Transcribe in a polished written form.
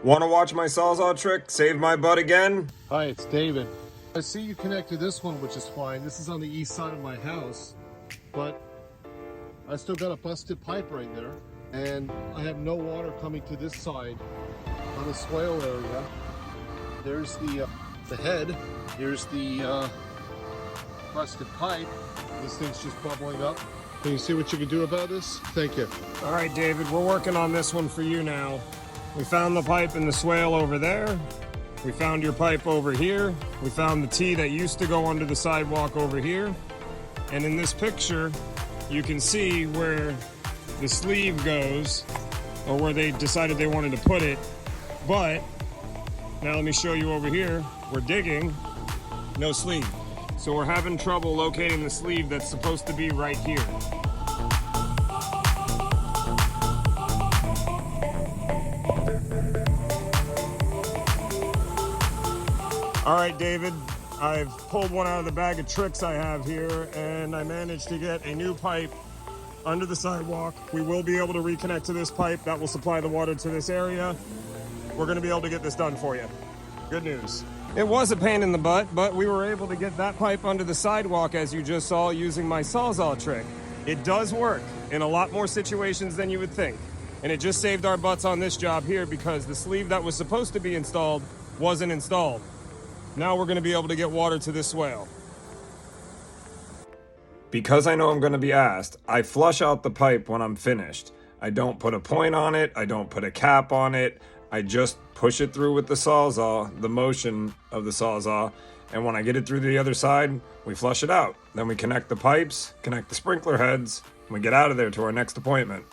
Want to watch my Sawzall trick save my butt again? Hi, it's David. I see you connected this one, which is fine. This is on the east side of my house, but I still got a busted pipe right there, and I have no water coming to this side on the swale area. There's the head. Here's the busted pipe. This thing's just bubbling up. Can you see what you can do about this? Thank you. All right, David, we're working on this one for you now. We found the pipe in the swale over there. We found your pipe over here. We found the T that used to go under the sidewalk over here. And in this picture, you can see where the sleeve goes, or where they decided they wanted to put it. But now let me show you over here. We're digging, no sleeve. So we're having trouble locating the sleeve that's supposed to be right here. All right, David, I've pulled one out of the bag of tricks I have here, and I managed to get a new pipe under the sidewalk. We will be able to reconnect to this pipe. That will supply the water to this area. We're gonna be able to get this done for you. Good news. It was a pain in the butt, but we were able to get that pipe under the sidewalk, as you just saw, using my Sawzall trick. It does work in a lot more situations than you would think. And it just saved our butts on this job here because the sleeve that was supposed to be installed wasn't installed. Now we're going to be able to get water to this swale. Because I know I'm going to be asked, I flush out the pipe when I'm finished. I don't put a point on it. I don't put a cap on it. I just push it through with the Sawzall, the motion of the Sawzall. And when I get it through to the other side, we flush it out. Then we connect the pipes, connect the sprinkler heads, and we get out of there to our next appointment.